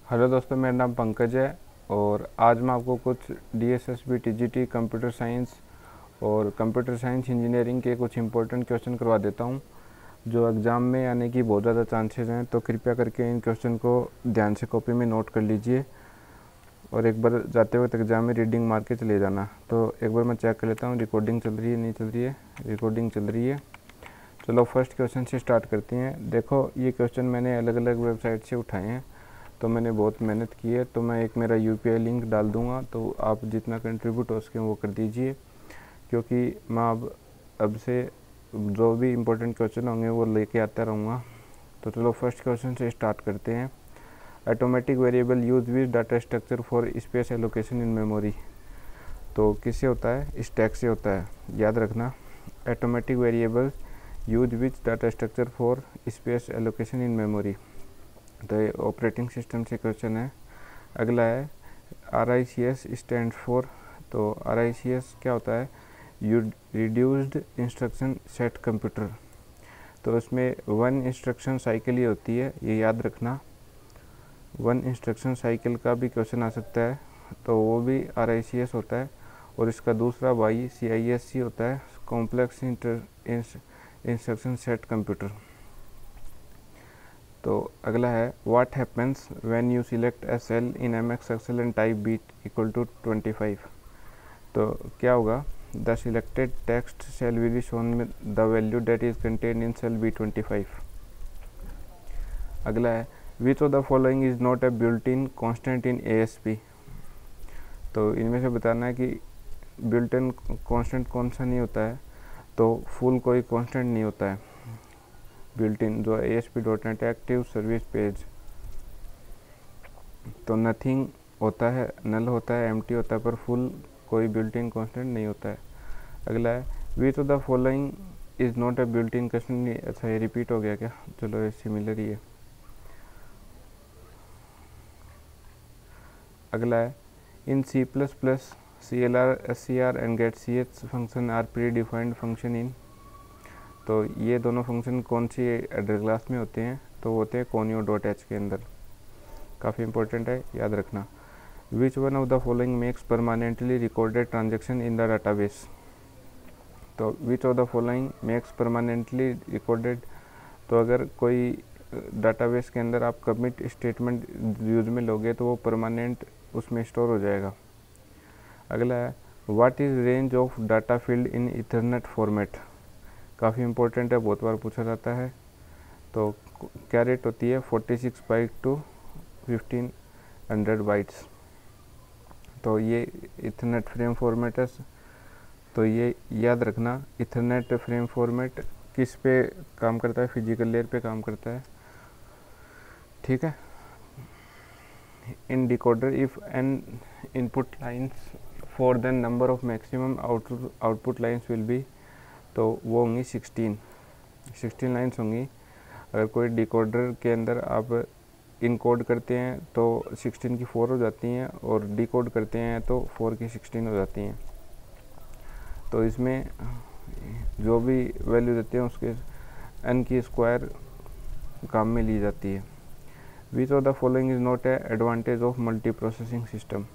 Hello दोस्तों, मेरा नाम पंकज है और आज मैं आपको कुछ DSSB TGT कंप्यूटर साइंस और कंप्यूटर साइंस इंजीनियरिंग के कुछ इंपॉर्टेंट क्वेश्चन करवा देता हूं जो एग्ज़ाम में आने की बहुत ज़्यादा चांसेस हैं। तो कृपया करके इन क्वेश्चन को ध्यान से कॉपी में नोट कर लीजिए और एक बार जाते वक्त एग्ज़ाम में रीडिंग मार के चले जाना। तो एक बार मैं चेक कर लेता हूँ रिकॉर्डिंग चल रही है नहीं चल रही है। रिकॉर्डिंग चल रही है। चलो फर्स्ट क्वेश्चन से स्टार्ट करते हैं। देखो ये क्वेश्चन मैंने अलग अलग वेबसाइट से उठाए हैं, तो मैंने बहुत मेहनत की है। तो मैं एक मेरा UPI लिंक डाल दूंगा, तो आप जितना कंट्रीब्यूट हो सके वो कर दीजिए, क्योंकि मैं अब से जो भी इम्पोर्टेंट क्वेश्चन होंगे वो लेके आता रहूँगा। तो चलो फर्स्ट क्वेश्चन से स्टार्ट करते हैं। Automatic variable use with data structure for space allocation in memory. तो किससे होता है? स्टैक से होता है, याद रखना। Automatic variable use with data structure for space allocation in memory. तो ये ऑपरेटिंग सिस्टम से क्वेश्चन है। अगला है RICS स्टैंड फॉर। तो RICS क्या होता है? Reduced instruction set computer. तो उसमें 1 इंस्ट्रक्शन साइकिल ही होती है, ये याद रखना। 1 इंस्ट्रक्शन साइकिल का भी क्वेश्चन आ सकता है, तो वो भी RICS होता है। और इसका दूसरा भाई CISC होता है, कॉम्प्लेक्स इंस्ट्रक्शन सेट कंप्यूटर। तो अगला है what happens when you select a cell in MX excel and type beat equal to 25। तो क्या होगा? The selected text cell will be shown with the value that is content in cell B25। अगला है which of the following is not a built in constant in ASP। तो इनमें से बताना है कि बिल्ट इन कॉन्स्टेंट कौन सा नहीं होता है। तो फुल कोई कॉन्स्टेंट नहीं होता है बिल्ट इन, जो ASP.NET एक्टिव सर्विस पेज। तो नथिंग होता है, नल होता है, एम्प्टी होता है, पर फुल कोई बिल्ट इन कॉन्स्टेंट नहीं होता है। अगला है which of the following is not a built in constant. अच्छा ये रिपीट हो गया क्या? चलो ये सिमिलर ही है। अगला है in C++, CLR, SCR and getCH function are pre defined function in. तो ये दोनों फंक्शन कौन सी एडर क्लास में होते हैं? तो होते हैं conio.h के अंदर। काफ़ी इंपॉर्टेंट है, याद रखना। Which one of the following makes permanently recorded transaction in the database. तो which of the following makes permanently recorded. तो अगर कोई डाटाबेस के अंदर आप कमिट स्टेटमेंट यूज में लोगे तो वो परमानेंट उसमें स्टोर हो जाएगा। अगला है what is range of data field in Ethernet format. काफ़ी इंपॉर्टेंट है, बहुत बार पूछा जाता है। तो क्या रेट होती है? 46 बाइट टू 1500 बाइट्स। तो ये इथरनेट फ्रेम फॉर्मेट है। तो ये याद रखना, इथरनेट फ्रेम फॉर्मेट किस पे काम करता है? फिजिकल लेयर पे काम करता है, ठीक है। In decoder if N input lines for the number of maximum output lines will be. तो वो होंगी 16 लाइन्स होंगी। अगर कोई डिकोडर के अंदर आप इनकोड करते हैं तो 16 की 4 हो जाती हैं, और डिकोड करते हैं तो 4 की 16 हो जाती हैं। तो इसमें जो भी वैल्यू देते हैं उसके n की स्क्वायर काम में ली जाती है। Which of the following is not A advantage of multi processing system.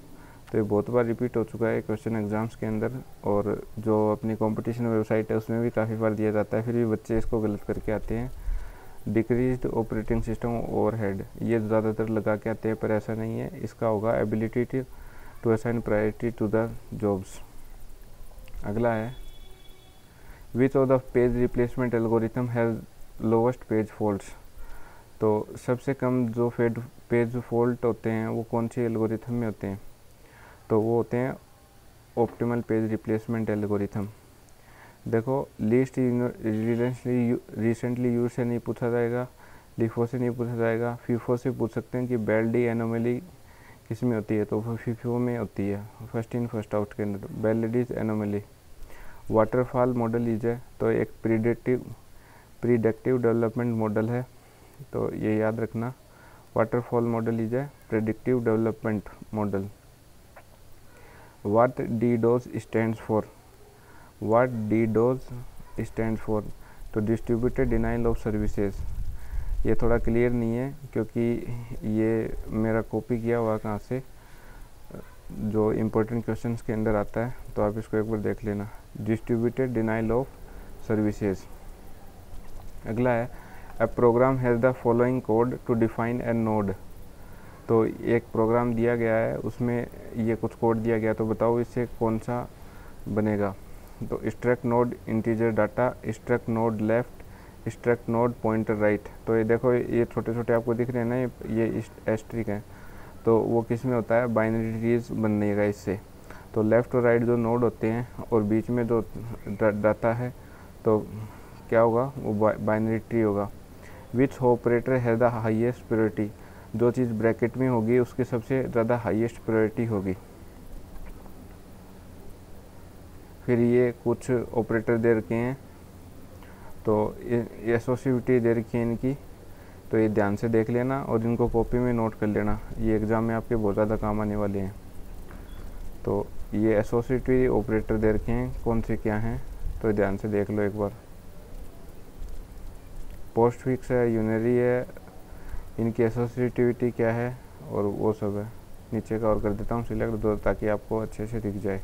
तो ये बहुत बार रिपीट हो चुका है क्वेश्चन एग्जाम्स के अंदर, और जो अपनी कंपटीशन वेबसाइट है उसमें भी काफ़ी बार दिया जाता है, फिर भी बच्चे इसको गलत करके आते हैं। डिक्रीज्ड ऑपरेटिंग सिस्टम ओवरहेड, ये ज़्यादातर लगा के आते हैं, पर ऐसा नहीं है। इसका होगा ability to assign priority to the jobs. अगला है which of the page replacement algorithm has lowest page faults. तो सबसे कम जो पेज फॉल्ट होते हैं वो कौन सी एल्गोरिथम में होते हैं? तो वो होते हैं ऑप्टिमल पेज रिप्लेसमेंट एल्गोरिथम। देखो लिस्ट रिसेंटली यूज से नहीं पूछा जाएगा, लिफो से नहीं पूछा जाएगा, फीफो से पूछ सकते हैं कि बेल्डी एनोमली किस में होती है। तो वो फीफो में होती है, फर्स्ट इन फर्स्ट आउट के अंदर बेल्डीज एनोमली। वाटरफॉल मॉडल इज है, तो एक प्रीडिक्टिव डेवलपमेंट मॉडल है, तो ये याद रखना। वाटरफॉल मॉडल इज है predictive development model. What DDoS stands for. What DDoS stands for. तो डिस्ट्रीब्यूटेड डिनाइल ऑफ सर्विसेज। ये थोड़ा क्लियर नहीं है क्योंकि ये मेरा कॉपी किया हुआ कहाँ से, जो इम्पोर्टेंट क्वेश्चंस के अंदर आता है, तो आप इसको एक बार देख लेना। Distributed denial of services. अगला है a program has the following code to define a node. तो एक प्रोग्राम दिया गया है, उसमें ये कुछ कोड दिया गया, तो बताओ इससे कौन सा बनेगा। तो struct node integer data, struct node left, struct node pointer right. तो ये देखो, ये छोटे छोटे आपको दिख रहे हैं ना, ये एस्ट्रिक हैं, तो वो किस में होता है, बाइनरी ट्रीज बनेगा इससे। तो लेफ़्ट और राइट जो नोड होते हैं और बीच में जो डाटा है, तो क्या होगा, वो बाइनरी ट्री होगा। Which operator has the highest priority. जो चीज़ ब्रैकेट में होगी उसकी सबसे ज़्यादा हाईएस्ट प्रायोरिटी होगी। फिर ये कुछ ऑपरेटर दे रखे हैं, तो एसोसिएटिविटी दे रखी है इनकी, तो ये ध्यान से देख लेना और इनको कॉपी में नोट कर लेना, ये एग्ज़ाम में आपके बहुत ज़्यादा काम आने वाले हैं। तो ये एसोसिएटिव ऑपरेटर दे रखे हैं, कौन से क्या हैं, तो ध्यान से देख लो एक बार। पोस्ट फिक्स है, यूनरी है, इनकी एसोसिएटिविटी क्या है, और वो सब है। नीचे का और कर देता हूँ सिलेक्ट दो, ताकि आपको अच्छे से दिख जाए।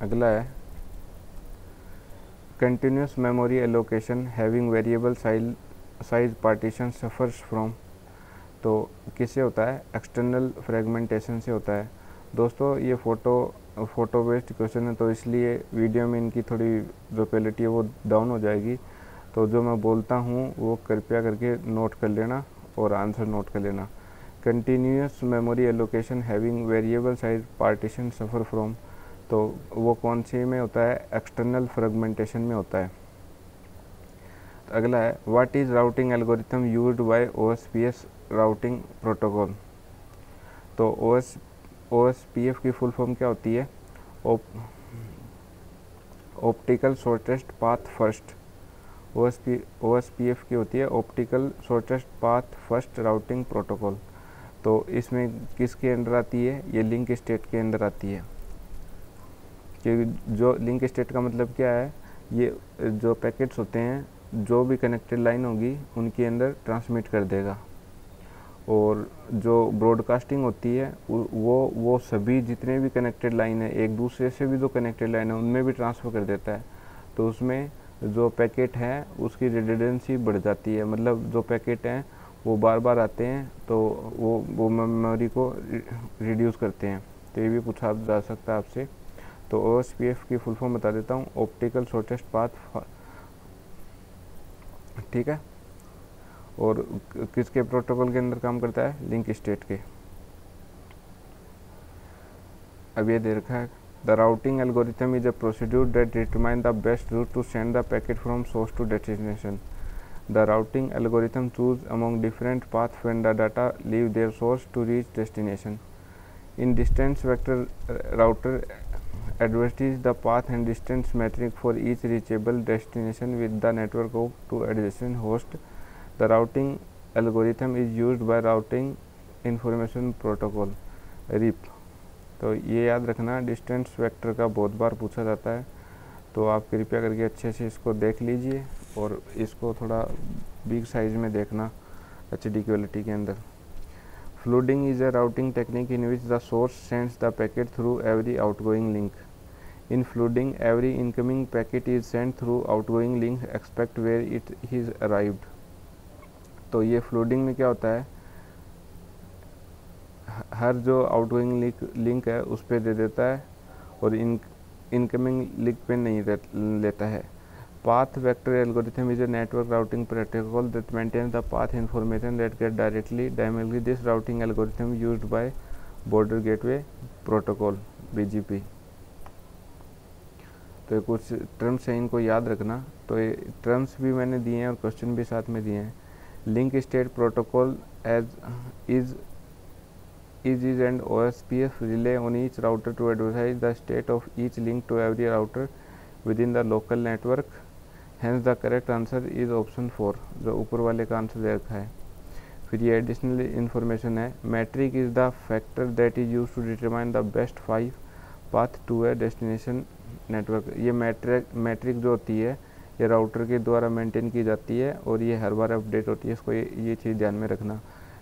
अगला है continuous memory allocation having variable size partition suffers from. तो किससे होता है, एक्सटर्नल फ्रेगमेंटेशन से होता है। दोस्तों ये फ़ोटो बेस्ड क्वेश्चन है, तो इसलिए वीडियो में इनकी थोड़ी जो क्वालिटी है वो डाउन हो जाएगी। तो जो मैं बोलता हूँ वो कृपया करके नोट कर लेना और आंसर नोट कर लेना। Continuous memory allocation having variable size partition suffer from, तो वो कौन सी में होता है, एक्सटर्नल फ्रेगमेंटेशन में होता है। तो अगला है what is routing algorithm used by OSPF routing protocol. तो OSPF की फुल फॉर्म क्या होती है, optical shortest path first. OSPF की होती है optical shortest path first routing protocol. तो इसमें किसके अंदर आती है, ये लिंक स्टेट के अंदर आती है। क्योंकि जो लिंक स्टेट का मतलब क्या है, ये जो पैकेट्स होते हैं, जो भी कनेक्टेड लाइन होगी उनके अंदर ट्रांसमिट कर देगा, और जो ब्रॉडकास्टिंग होती है वो सभी जितने भी कनेक्टेड लाइन है, एक दूसरे से भी जो कनेक्टेड लाइन है उनमें भी ट्रांसफ़र कर देता है। तो उसमें जो पैकेट है उसकी रिडंडेंसी बढ़ जाती है, मतलब जो पैकेट हैं वो बार बार आते हैं, तो वो मेमोरी को रिड्यूस करते हैं। तो ये भी पूछा जा सकता है आपसे। तो OSPF की फुल फॉर्म बता देता हूँ, ऑप्टिकल शॉर्टेस्ट पाथ, ठीक है, और किसके प्रोटोकॉल के अंदर काम करता है, लिंक स्टेट के। अब ये दे रखा है the routing algorithm is a procedure that determine the best route to send the packet from source to destination. The routing algorithm choose among different path when the data leave their source to reach destination. In distance vector router advertises the path and distance metric for each reachable destination with the network of two adjacent hosts. The routing algorithm is used by Routing Information Protocol RIP। तो ये याद रखना, distance vector का बहुत बार पूछा जाता है, तो आप कृपया करके अच्छे से इसको देख लीजिए और इसको थोड़ा बिग साइज़ में देखना HD क्वालिटी के अंदर। Flooding is a routing technique in which the source sends the packet through every outgoing link. In flooding, every incoming packet is sent through outgoing link except where it is arrived. तो ये flooding में क्या होता है, हर जो outgoing link है उस पर दे देता है और इनकमिंग लिंक पे नहीं लेता है। Path vector algorithm is a network routing protocol that maintains the path information that get directly dynamically. This routing algorithm used by Border Gateway Protocol BGP। तो कुछ टर्म्स हैं, इनको याद रखना। तो ये टर्म्स भी मैंने दिए हैं और क्वेश्चन भी साथ में दिए हैं। Link state protocol is and OSPF rely on each router to advertise the state of each link to every router within the local network. Hence the correct answer is option 4, जो ऊपर वाले का answer दे रखा है। फिर ये additional information है, metric is the factor that is use to determine the best 5 path to a destination network. ये मैट्रिक जो होती है ये राउटर के द्वारा मेंटेन की जाती है और ये हर बार अपडेट होती है, इसको ये चीज़ ध्यान में रखना।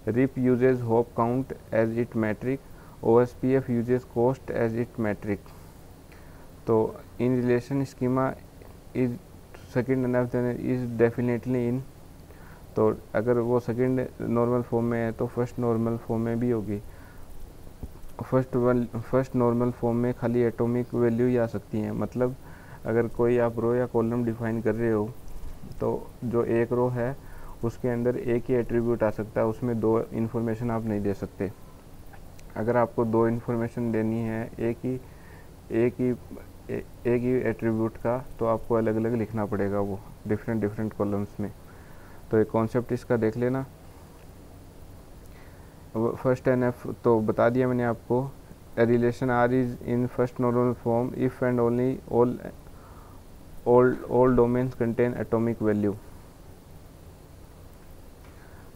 RIP uses hop count as it metric, OSPF uses cost as it metric. तो in relation schema is second enough is definitely in, तो अगर वो सेकेंड नॉर्मल फॉर्म में है तो फर्स्ट नॉर्मल फॉर्म में भी होगी। फर्स्ट नॉर्मल फॉर्म में खाली एटॉमिक वैल्यू ही आ सकती हैं, मतलब अगर कोई आप रो या कॉलम डिफाइन कर रहे हो तो जो एक रो है उसके अंदर एक ही एट्रीब्यूट आ सकता है, उसमें दो इन्फॉर्मेशन आप नहीं दे सकते। अगर आपको दो इन्फॉर्मेशन देनी है एक ही एट्रीब्यूट का, तो आपको अलग अलग लिखना पड़ेगा वो डिफरेंट कॉलम्स में। तो एक कॉन्सेप्ट इसका देख लेना। फर्स्ट NF तो बता दिया मैंने आपको। A relation R is in first normal form if and only all domains contain atomic value.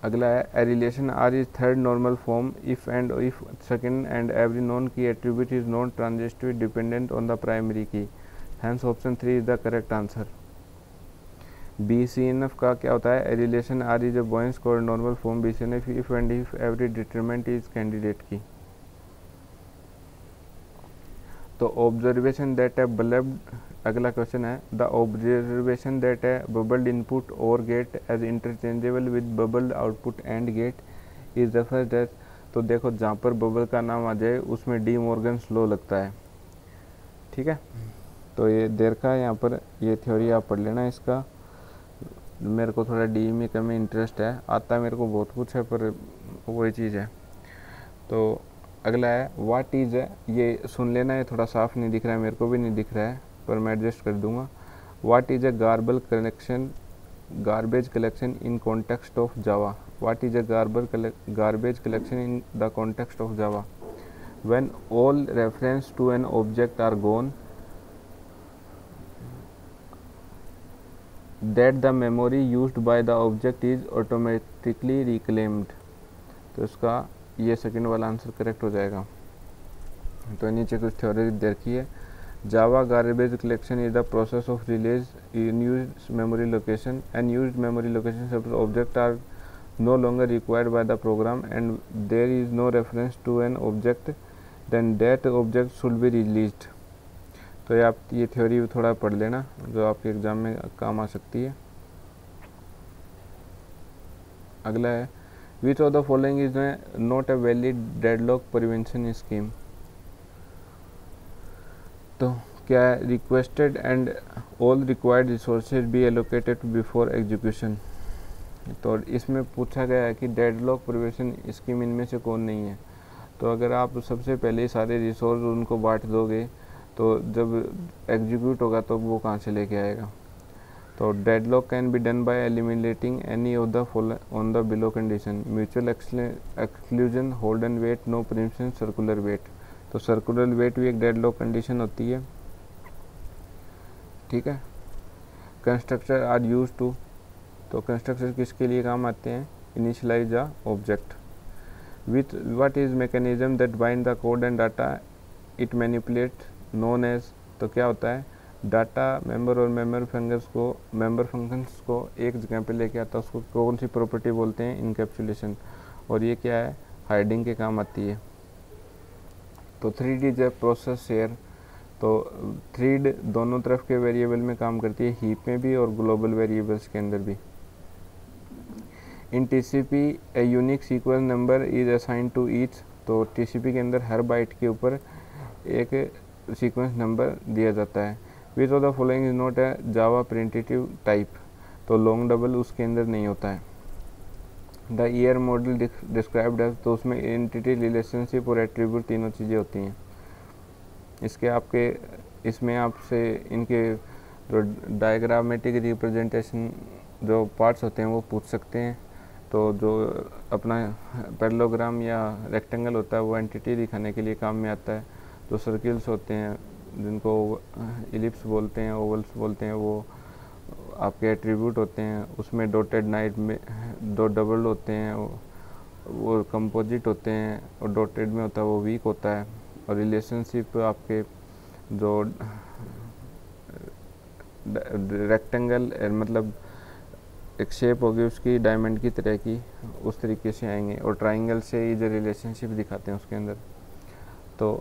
अगला है a relation R is third normal form if second and every non key attribute is non transitive dependent on the primary key, hence option 3 is the correct answer. BCNF का क्या होता है? Relation R is a Boyce Codd normal form BCNF if and if every determinant is candidate key. तो observation that a bulb, अगला question है the observation that a bubbled input OR gate as interchangeable with bubbled output AND gate is referred as. तो देखो जहाँ पर bubble का नाम आ जाए उसमें डी मॉर्गन्स लॉ लगता है, ठीक है। तो ये देर का यहाँ पर ये थ्योरी आप पढ़ लेना इसका। मेरे को थोड़ा डी में कम इंटरेस्ट है, आता मेरे को बहुत कुछ है पर वही चीज़ है। तो अगला है व्हाट इज़ है, ये सुन लेना, है थोड़ा साफ नहीं दिख रहा है, मेरे को भी नहीं दिख रहा है पर मैं एडजस्ट कर दूंगा। What is a garbage collection in context of Java. What is a garbage collection in the context of Java. When all reference to an object are gone that the memory used by the object is automatically reclaimed। तो इसका ये second वाला answer correct हो जाएगा। तो नीचे कुछ theory देखी है। Java garbage collection is the process of release used memory location and used memory location such object are no longer required by the program and there is no reference to an object, then that object should be released। तो ये आप ये theory थोड़ा पढ़ लेना जो आपके exam में काम आ सकती है। अगला है which of the following is not a valid deadlock prevention scheme. तो क्या है requested and all required resources B allocated before execution. तो इसमें पूछा गया है कि डेडलॉक प्रिवेंशन स्कीम इनमें से कौन नहीं है। तो अगर आप सबसे पहले सारे रिसोर्स उनको बांट दोगे तो जब एग्जीक्यूट होगा तो वो कहाँ से लेके आएगा। तो deadlock can be done by eliminating any of the on the below condition mutual exclusion hold and wait no preemption circular wait. तो सर्कुलर वेट भी एक डेडलॉक कंडीशन होती है, ठीक है। कंस्ट्रक्टर आर यूज टू, तो कंस्ट्रक्टर किसके लिए काम आते हैं initialize the object. With what is mechanism that bind the code and data it manipulate known as. तो क्या होता है डाटा मेंबर और मेंबर फंक्शंस को एक जगह पे लेके आता है, उसको कौन सी प्रॉपर्टी बोलते हैं इनकैप्सुलेशन, और ये क्या है हाइडिंग के काम आती है। तो thread is a process share. तो थ्रीड दोनों तरफ के वेरिएबल में काम करती है, हीप में भी और ग्लोबल वेरिएबल्स के अंदर भी। In TCP a unique sequence number is assigned to each. तो TCP के अंदर हर बाइट के ऊपर एक सीक्वेंस नंबर दिया जाता है। Which of the following is not a Java primitive type. तो लॉन्ग डबल उसके अंदर नहीं होता है। द ईयर मॉडल डिस्क्राइब्ड है, तो उसमें एंटिटी रिलेशनशिप और एट्रीब्यूट तीनों चीज़ें होती हैं। इसमें आपसे इनके जो डायग्रामेटिक रिप्रेजेंटेशन जो पार्ट्स होते हैं वो पूछ सकते हैं। तो जो अपना पैरेललोग्राम या रेक्टेंगल होता है वो एंटिटी दिखाने के लिए काम में आता है। जो सर्किल्स होते हैं जिनको इलिप्स बोलते हैं ओवल्स बोलते हैं वो आपके एट्रीब्यूट होते हैं। उसमें डॉटेड नाइट में दो डबल होते हैं वो कंपोजिट होते हैं, और डॉटेड में होता है वो वीक होता है। और रिलेशनशिप आपके जो रेक्टेंगल मतलब एक शेप होगी उसकी डायमंड की तरह की, उस तरीके से आएंगे। और ट्राइंगल से ये जो रिलेशनशिप दिखाते हैं उसके अंदर। तो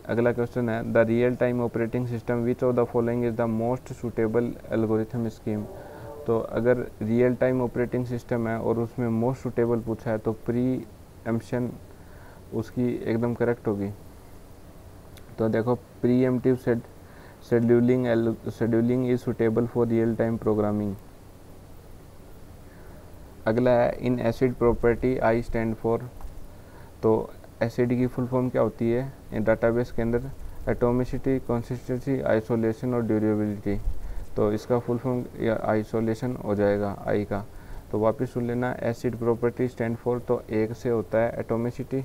अगला क्वेश्चन है the real time operating system which of the following is the most suitable algorithm scheme. तो अगर रियल टाइम ऑपरेटिंग सिस्टम है और उसमें मोस्ट सूटेबल पूछा है तो प्री एम्पशन उसकी एकदम करेक्ट होगी। तो देखो pre emptive scheduling is suitable for real time programming. अगला है in acid property I stand for. तो एसिड की फुल फॉर्म क्या होती है इन डाटाबेस के अंदर? एटोमिसिटी, कंसिस्टेंसी, आइसोलेशन और ड्यूरेबिलिटी। तो इसका फुल फॉर्म या आइसोलेशन हो जाएगा आई का। तो वापस सुन लेना, एसिड प्रॉपर्टी स्टैंड फॉर, तो एक से होता है एटोमिसिटी,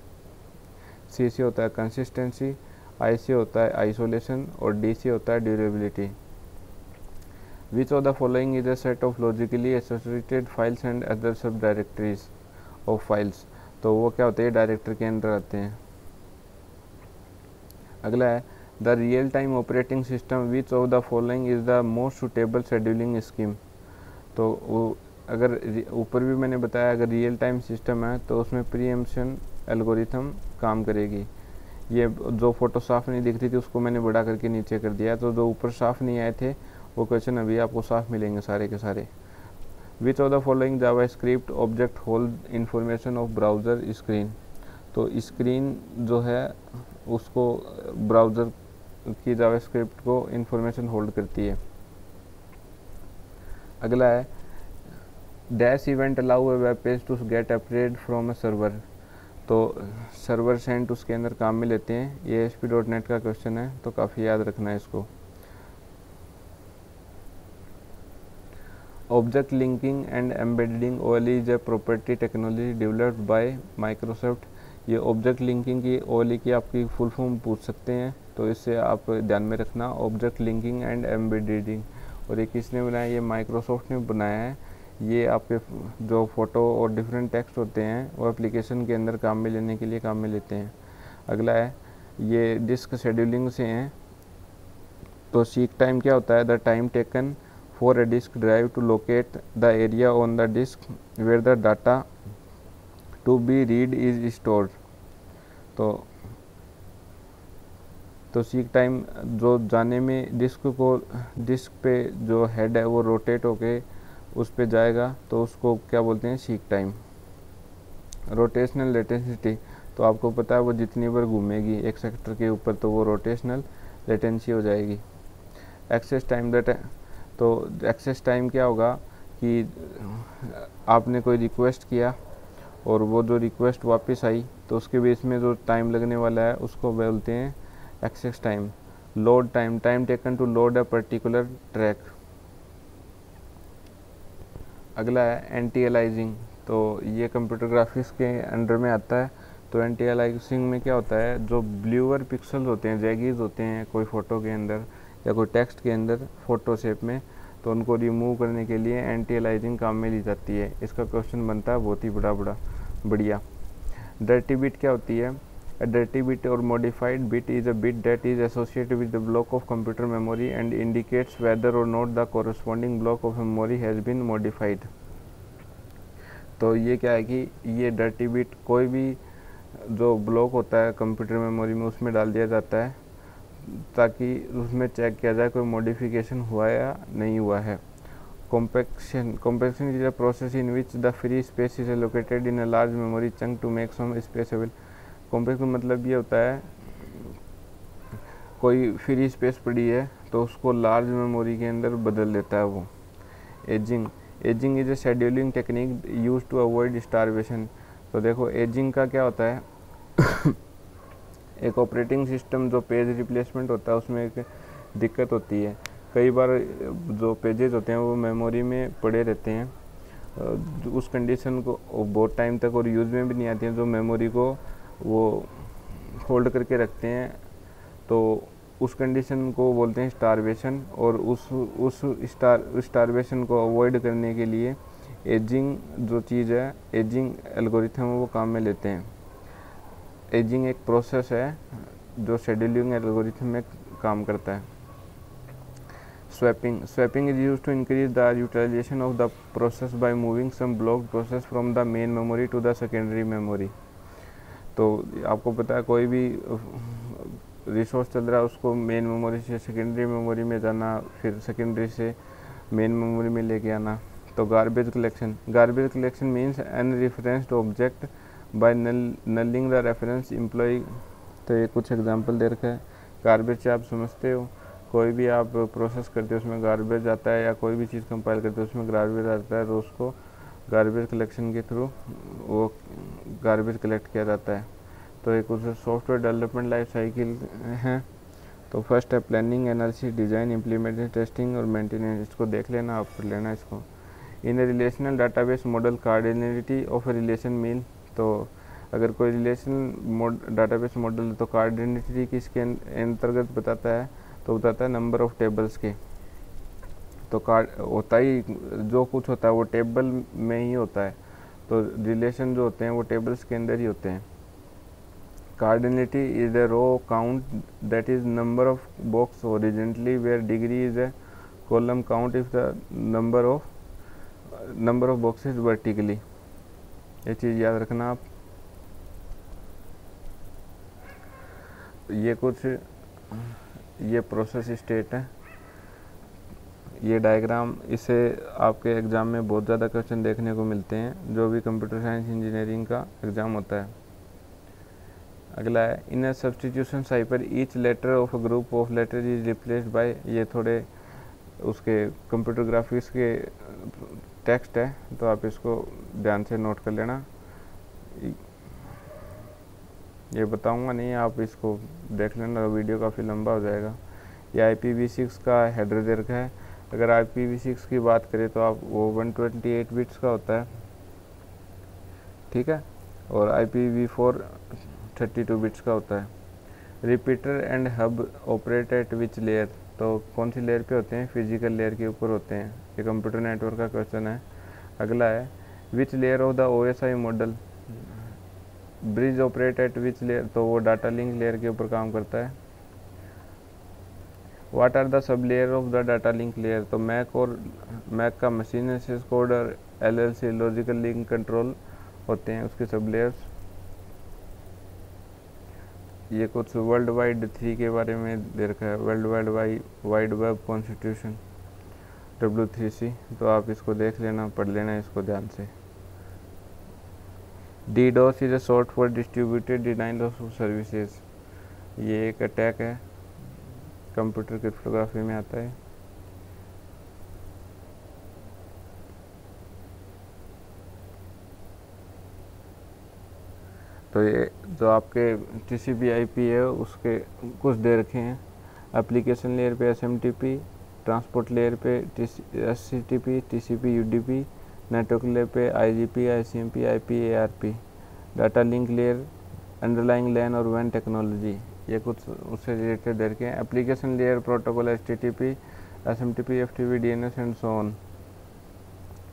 सी से होता है कंसिस्टेंसी, आई से होता है आइसोलेशन और डी से होता है durability. Which of the following is a set of logically associated files and other सब डायरेक्टरीज ऑफ फाइल्स। तो वो क्या होते हैं, डायरेक्टर के अंदर आते हैं। अगला है the real time operating system which of the following is the most suitable scheduling scheme. तो वो अगर ऊपर भी मैंने बताया अगर रियल टाइम सिस्टम है तो उसमें प्रीएम्पशन एल्गोरिथम काम करेगी। ये जो फोटो साफ नहीं दिख रही थी उसको मैंने बड़ा करके नीचे कर दिया, तो जो ऊपर साफ नहीं आए थे वो क्वेश्चन अभी आपको साफ मिलेंगे सारे के सारे। विच of the following JavaScript object hold information of browser screen. तो स्क्रीन जो है उसको ब्राउज़र की जावास्क्रिप्ट को इंफॉर्मेशन होल्ड करती है। अगला है dash event allow a web page to get update from a server. तो सर्वर सेंट उसके अंदर काम में लेते हैं। ये ASP.NET का क्वेश्चन है तो काफ़ी याद रखना है इसको। Object linking and embedding OLE is a property technology developed by Microsoft. ये ऑब्जेक्ट लिंकिंग की OLE की आपकी फुल फॉर्म पूछ सकते हैं, तो इससे आप ध्यान में रखना ऑब्जेक्ट लिंकिंग एंड एम्बेडिंग। और ये किसने बनाया? ये माइक्रोसॉफ्ट ने बनाया है। ये आपके जो फ़ोटो और डिफरेंट टेक्स्ट होते हैं वो एप्लीकेशन के अंदर काम में लेने के लिए काम में लेते हैं। अगला है ये डिस्क शेड्यूलिंग से हैं। तो सीक टाइम क्या होता है? The time taken for a disk drive to locate the area on the disk where the data to be read is stored। तो सीक टाइम जो जाने में डिस्क पे जो हेड है वो रोटेट होके उस पे जाएगा तो उसको क्या बोलते हैं? Seek time. रोटेशनल लेटेंसिटी, तो आपको पता है वो जितनी बार घूमेगी एक सेक्टर के ऊपर तो वो रोटेशनल लेटेंसी हो जाएगी। एक्सेस टाइम तो एक्सेस टाइम क्या होगा कि आपने कोई रिक्वेस्ट किया और वो जो रिक्वेस्ट वापस आई तो उसके बेस में जो टाइम लगने वाला है उसको बोलते हैं access time. Load time, time taken to load a particular track. अगला है एंटी अलाइजिंग। तो ये कंप्यूटर ग्राफिक्स के अंडर में आता है। तो एंटी अलाइजिंग में क्या होता है? जो ब्लूअर पिक्सल्स होते हैं, जैगीज होते हैं कोई फ़ोटो के अंदर या कोई टेक्स्ट के अंदर फ़ोटो शेप में, तो उनको रिमूव करने के लिए एंटी अलाइजिंग काम में ली जाती है। इसका क्वेश्चन बनता है बहुत ही बढ़िया। डर्टी बिट क्या होती है? A dirty bit or modified bit is a bit that is associated with the block of computer memory and indicates whether or not the corresponding block of memory has been modified। तो ये क्या है कि ये dirty bit कोई भी जो block होता है कंप्यूटर मेमोरी में उसमें डाल दिया जाता है ताकि उसमें चेक किया जाए कोई मॉडिफिकेशन हुआ या नहीं हुआ है। Compaction is a process in which the free space is allocated in a large memory chunk to make some space available। Compact मतलब ये होता है कोई फ्री स्पेस पड़ी है तो उसको लार्ज मेमोरी के अंदर बदल देता है वो। Aging is a scheduling technique use to avoid starvation. तो देखो एजिंग का क्या होता है एक ऑपरेटिंग सिस्टम जो पेज रिप्लेसमेंट होता है उसमें एक दिक्कत होती है। कई बार जो पेजेस होते हैं वो मेमोरी में पड़े रहते हैं उस कंडीशन को बहुत टाइम तक और यूज़ में भी नहीं आती हैं, जो मेमोरी को वो होल्ड करके रखते हैं, तो उस कंडीशन को बोलते हैं स्टारवेशन। और उस स्टारवेशन को अवॉइड करने के लिए एजिंग जो चीज़ है, एजिंग एल्गोरिथम वो काम में लेते हैं। एजिंग एक प्रोसेस है जो शेड्यूलिंग एल्गोरिथम में काम करता है। Swapping is used to increase the utilization of the process by moving some blocked process from the main memory to the secondary memory. तो आपको पता है कोई भी रिसोर्स चल रहा है उसको मेन मेमोरी से सेकेंडरी मेमोरी में जाना, फिर सेकेंडरी से मेन मेमोरी में लेके आना। तो garbage collection means an referenced object by nulling the reference employ. तो ये कुछ एग्जांपल दे रखा है। गार्बेज से आप समझते हो, कोई भी आप प्रोसेस करते हो उसमें गार्बेज आता है, या कोई भी चीज़ कंपाइल करते हो उसमें गार्बेज आता है, तो उसको गार्बेज कलेक्शन के थ्रू वो गार्बेज कलेक्ट किया जाता है। तो एक कुछ सॉफ्टवेयर डेवलपमेंट लाइफ साइकिल है। तो फर्स्ट है planning, analysis, design, implementation, testing और मेंटेनेंस। इसको देख लेना, आप पढ़ लेना इसको। In a relational database model cardinality of a relation mean. तो अगर कोई रिलेशन डाटाबेस मॉडल है तो कार्डिनलिटी किसके अंतर्गत बताता है, तो बताता है नंबर ऑफ टेबल्स के। तो कार्ड होता ही, जो कुछ होता है वो टेबल में ही होता है। तो रिलेशन जो होते हैं वो टेबल्स के अंदर ही होते हैं। Cardinality is a row count that is number of box horizontally where degree is a column count if the number of boxes vertically। ये चीज़ याद रखना आप। ये कुछ ये प्रोसेस स्टेट है, ये डायग्राम, इसे आपके एग्ज़ाम में बहुत ज़्यादा क्वेश्चन देखने को मिलते हैं, जो भी कंप्यूटर साइंस इंजीनियरिंग का एग्ज़ाम होता है। अगला है in a substitution cipher each letter of a group of letter is replaced by. ये थोड़े उसके कंप्यूटर ग्राफिक्स के टेक्स्ट है, तो आप इसको ध्यान से नोट कर लेना। ये बताऊंगा नहीं, आप इसको देख लेना, वीडियो काफ़ी लंबा हो जाएगा। ये IPv6 का हेडर दे रखा है। अगर IPv6 की बात करें तो आप वो 128 बिट्स का होता है, ठीक है, और IPv4 32 बिट्स का होता है। Repeater and hub operate at which layer. तो कौन सी लेयर पे होते हैं, फिजिकल लेयर के ऊपर होते हैं। ये कंप्यूटर नेटवर्क का क्वेश्चन है। अगला है which layer of the OSI model. Bridge operate at which layer, तो वो डाटा लिंक लेयर के ऊपर काम करता है। What are the sub layer of the data link layer. तो मैक का मशीन एक्सेस कोड और LLC लॉजिकल लिंक कंट्रोल होते हैं उसके सब लेयर्स। ये कुछ वर्ल्ड वाइड 3 के बारे में दे रखा है, world wide web constitution W3C। तो आप इसको देख लेना, पढ़ लेना इसको ध्यान से। DDoS is a short for distributed denial of services. ये एक अटैक है, कंप्यूटर क्रिप्टोग्राफी में आता है। तो ये जो आपके TCP/IP है उसके कुछ दे रखे हैं। एप्लीकेशन लेयर पे SMTP, ट्रांसपोर्ट लेयर पे SCTP, TCP, UDP, network layer पे IGP, ICMP, IP, ARP, data link layer, underlying LAN और WAN टेक्नोलॉजी। ये कुछ उससे रिलेटेड दे रखे हैं। Application layer protocol HTTP, SMTP, FTP, DNS and so on.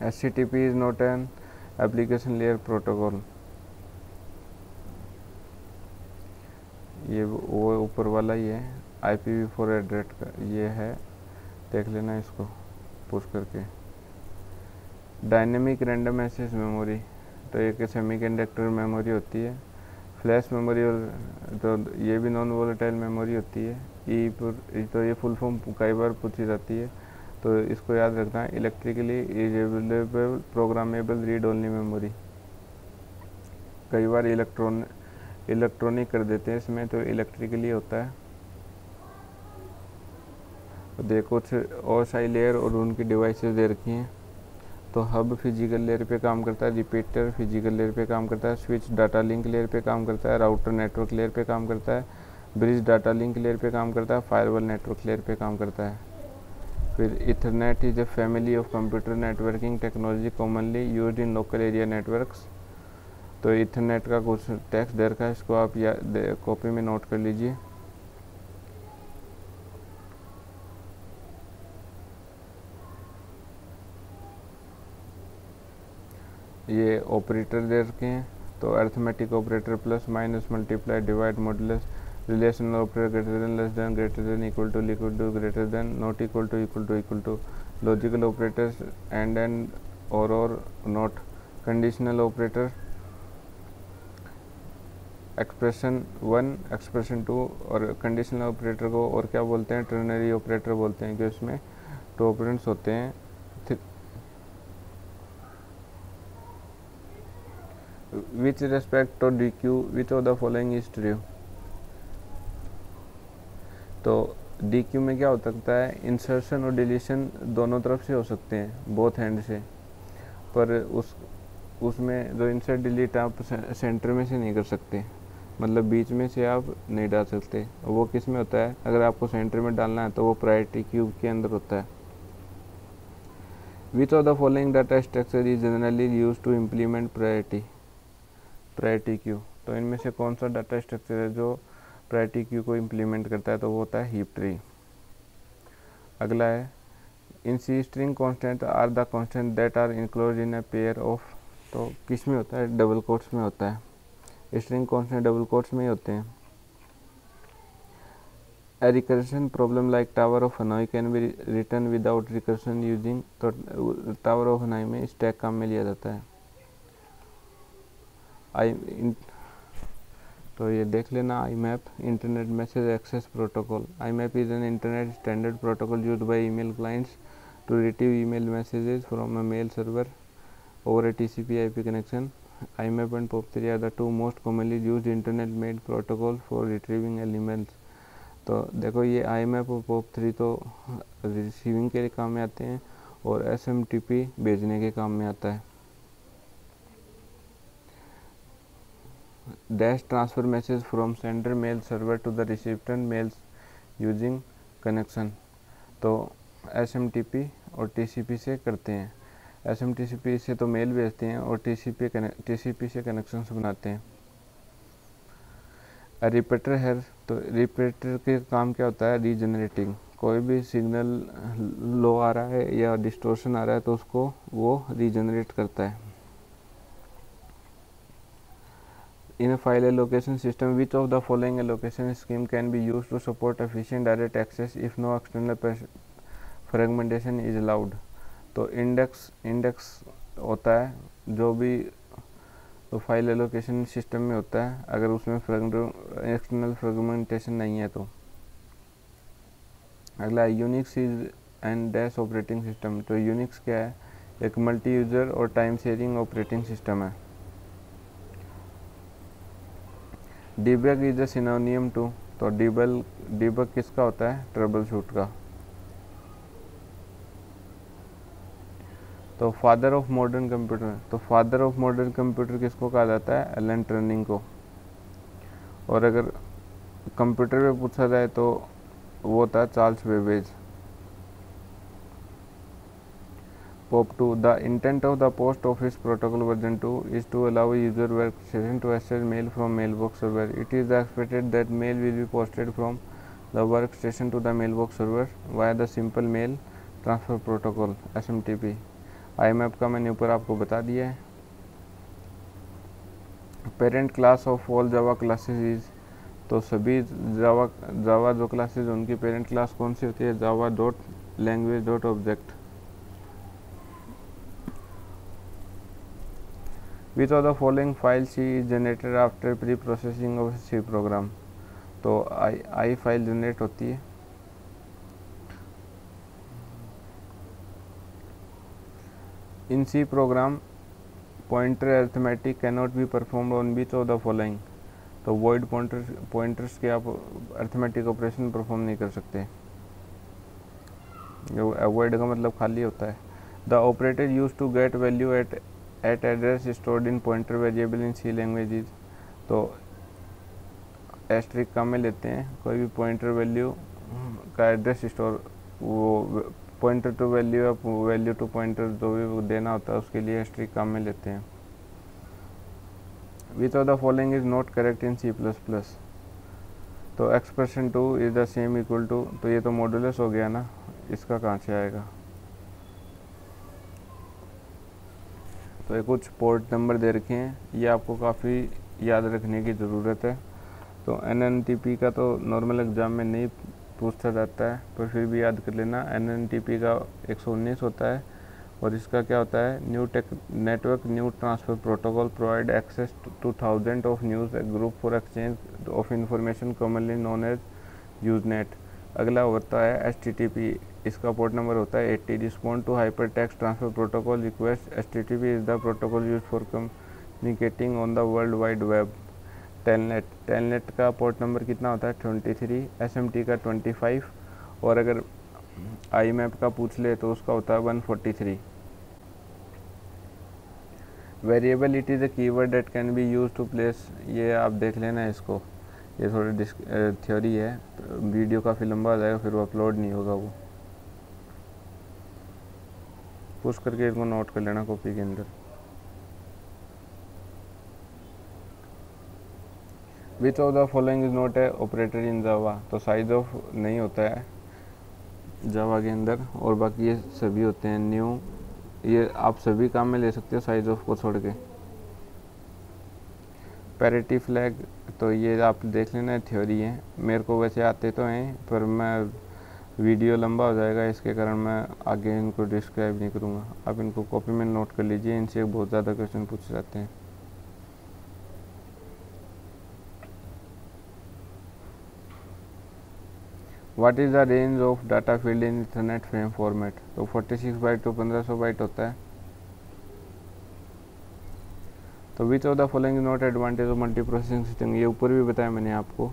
SCTP is not an application layer protocol. ये वो ऊपर वाला ही है, IPv4 एड्रेस का ये है, देख लेना इसको पुश करके। Dynamic random access memory. तो एक सेमीकंडक्टर मेमोरी होती है। फ्लैश मेमोरी, और तो ये भी नॉन वोलेटाइल मेमोरी होती है। तो ये फुल फॉर्म कई बार पूछी जाती है, तो इसको याद रखना है। Electrically erasable programmable read only memory. कई बार इलेक्ट्रॉनिक कर देते हैं इसमें, तो इलेक्ट्रिकली होता है। तो देखो कुछ OSI लेयर और उनकी डिवाइसेस दे रखी हैं। तो हब फिजिकल लेयर पे काम करता है, रिपीटर फिजिकल लेयर पे काम करता है, स्विच डाटा लिंक लेयर पे काम करता है, राउटर नेटवर्क लेयर पे काम करता है, ब्रिज डाटा लिंक लेयर पे काम करता है, फायरवॉल नेटवर्क लेयर पे काम करता है। फिर Ethernet is a family of computer networking technology commonly used in local area networks. तो इथरनेट का कुछ टेक्स्ट दे रखा है, इसको आप कॉपी में नोट कर लीजिए। ये ऑपरेटर दे रखे हैं। तो arithmetic operator, plus minus, multiply, divide, modulus, relational operator greater than, less than, greater than, equal to, greater than, not equal to, equal to, logical operators and or not, conditional operator, expression 1, expression 2, और conditional operator को और क्या बोलते हैं, ternary operator बोलते हैं, कि उसमें 2 ऑपरेंड्स होते हैं। Which respect to D Q which of the following is true. तो डी क्यू में क्या हो सकता है, इंसर्शन और डिलीशन दोनों तरफ से हो सकते हैं, बोथ हैंड से, पर उसमें जो इंसर्ट डिलीट आप सेंटर में से नहीं कर सकते, मतलब बीच में से आप नहीं डाल सकते। वो किस में होता है, अगर आपको सेंटर में डालना है तो वो प्रायोरिटी क्यू के अंदर होता है। Which of the following data structure is generally use to implement priority queue. तो इनमें से कौन सा डाटा स्ट्रक्चर है जो प्रायोरिटी क्यू को इम्प्लीमेंट करता है, तो वो होता है हीप ट्री। अगला है, in C string constant are the constant that are enclose in a pair of. तो किस में होता है, डबल कोट्स में होता है, स्ट्रिंग कॉन्स्टेंट डबल कोट्स में ही होते हैं। A recursion problem like Tower of Hanoi can be written without recursion using, तो Tower of Hanoi में स्टैक काम में लिया जाता है। तो ये देख लेना, IMAP internet message access protocol. IMAP is an internet standard protocol used by email clients to retrieve email messages from a mail server over a TCP/IP connection. IMAP and POP3 are the two most commonly used internet made protocols for retrieving emails। तो देखो ये IMAP और POP3 तो receiving के काम में आते हैं और SMTP भेजने के काम में आता है। Dash transfer message from sender mail server to the recipient mails using connection. तो SMTP और TCP से करते हैं। SMTP से तो मेल भेजते हैं और TCP से कनेक्शंस बनाते हैं। रिपीटर है, तो रिपीटर के काम क्या होता है, रीजनरेटिंग। कोई भी सिग्नल लो आ रहा है या डिस्टोर्शन आ रहा है तो उसको वो रीजनरेट करता है। In a file allocation system, which of the following allocation scheme can be used to support efficient direct access if no external fragmentation is allowed। तो इंडेक्स होता है जो भी तो फाइल एलोकेशन सिस्टम में होता है, अगर उसमें एक्सटर्नल फ्रेगमेंटेशन नहीं है तो। अगला Unix is and dash operating system. तो यूनिक्स क्या है, एक मल्टी यूज़र और टाइम शेयरिंग ऑपरेटिंग सिस्टम है। Debug is a synonym to. तो डीबग किसका होता है, ट्रबल शूट का। तो फादर ऑफ मॉडर्न कंप्यूटर। तो फादर ऑफ मॉडर्न कंप्यूटर किसको कहा जाता है, एलन टर्निंग को। और अगर कंप्यूटर पे पूछा जाए तो वो होता है Charles Babbage. POP2 the intent of the post office protocol version 2 is to allow user workstation to access mail from mailbox server. It is expected that mail will be posted from the workstation to the mailbox server via the simple mail transfer protocol SMTP। IMAP का मैंने ऊपर आपको बता दिया है। Parent class of all Java classes is. तो सभी जावा जो क्लासेज उनकी पेरेंट क्लास कौन सी होती है, Java dot language dot object. Which of the following file C is generated after preprocessing of C program. तो आई फाइल जनरेट होती है। In C program pointer arithmetic can not be performed on which of the following. तो void pointers के आप arithmetic operation perform नहीं कर सकते। Void का मतलब खाली होता है। The operator use to get value at address stored in pointer variable in C languages. तो एस्ट्रिक काम में लेते हैं, कोई भी पॉइंटर वैल्यू का एड्रेस स्टोर, वो पॉइंटर टू वैल्यू या वैल्यू टू पॉइंटर जो भी देना होता है उसके लिए एस्ट्रिक काम में लेते हैं। Which of the following is not correct in C++। तो expression 2 is the same equal to, तो ये तो मॉडुलस हो गया ना, इसका कहाँ से आएगा। तो ये कुछ पोर्ट नंबर दे रखे हैं, ये आपको काफ़ी याद रखने की ज़रूरत है। तो NNTP का तो नॉर्मल एग्ज़ाम में नहीं पूछा जाता है, पर फिर भी याद कर लेना। NNTP का 119 होता है और इसका क्या होता है, network new transfer protocol provide access to thousand of news group for exchange of information commonly known as Usenet. अगला होता है HTTP, इसका पोर्ट नंबर होता है 80। Respond to hyper text transfer protocol request. HTTP is the protocol use for communicating on the world wide web. Telnet का port number कितना होता है 23, SMT का 25 और अगर IMAP का पूछ ले तो उसका होता है 143। Variable it is a keyword that can be use to place, ये आप देख लेना इसको, ये थोड़ी थ्योरी है, वीडियो काफ़ी लंबा हो जाएगा फिर वो अपलोड नहीं होगा। वो पुश करके इसको नोट कर लेना कॉपी के अंदर। Which of the following is not a operator in Java, तो साइज ऑफ नहीं होता है जावा के अंदर और बाकी ये सभी होते हैं न्यू, ये आप सभी काम में ले सकते हो साइज ऑफ को छोड़ के। पैरिटी फ्लैग, तो ये आप देख लेना है, थ्योरी है, मेरे को वैसे आते तो हैं पर मैं वीडियो लंबा हो जाएगा इसके कारण मैं आगे इनको डिस्क्राइब नहीं करूँगा। आप इनको कॉपी में नोट कर लीजिए, इनसे बहुत ज़्यादा क्वेश्चन पूछे जाते हैं। What is the range of data field in Ethernet frame format, तो 46 बाइट तो 1500 बाइट होता है। तो which of the following not advantage of multi processing system, ये ऊपर भी बताया मैंने आपको,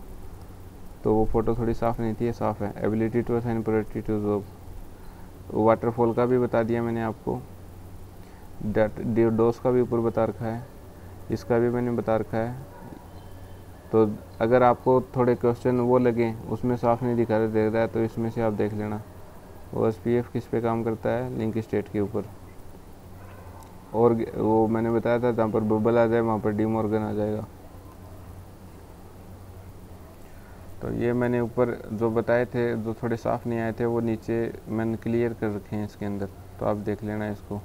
तो वो फ़ोटो थोड़ी साफ़ नहीं थी, ये साफ़ है। Ability to assign priority to job, waterfall का भी बता दिया मैंने आपको। डोस का भी ऊपर बता रखा है, इसका भी मैंने बता रखा है। तो अगर आपको थोड़े क्वेश्चन वो लगे उसमें साफ नहीं दिखा दे रहा है तो इसमें से आप देख लेना। OSPF किस पे काम करता है, लिंक स्टेट के ऊपर, और वो मैंने बताया था जहाँ पर बबल आ जाए वहाँ पर डी मॉर्गन आ जाएगा। तो ये मैंने ऊपर जो बताए थे जो थोड़े साफ़ नहीं आए थे वो नीचे मैंने क्लियर कर रखे हैं इसके अंदर, तो आप देख लेना इसको।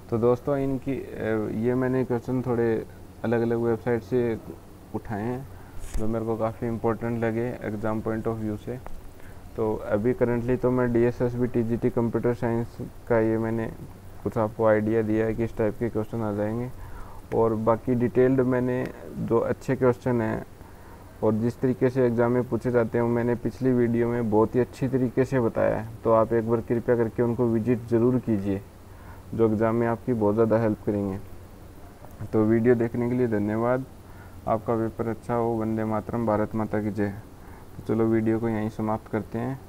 तो दोस्तों इनकी ये मैंने क्वेश्चन थोड़े अलग अलग वेबसाइट से उठाए हैं जो मेरे को काफ़ी इम्पोर्टेंट लगे एग्ज़ाम पॉइंट ऑफ व्यू से। तो अभी करंटली तो मैं DSSB TGT कंप्यूटर साइंस का ये मैंने कुछ आपको आइडिया दिया है कि इस टाइप के क्वेश्चन आ जाएंगे, और बाकी डिटेल्ड मैंने जो अच्छे क्वेश्चन हैं और जिस तरीके से एग्ज़ाम में पूछे जाते हैं वो मैंने पिछली वीडियो में बहुत ही अच्छी तरीके से बताया है। तो आप एक बार कृपया करके उनको विजिट ज़रूर कीजिए, जो एग्ज़ाम में आपकी बहुत ज़्यादा हेल्प करेंगे। तो वीडियो देखने के लिए धन्यवाद। आपका पेपर अच्छा हो। वंदे मातरम, भारत माता की जय। तो चलो वीडियो को यहीं समाप्त करते हैं।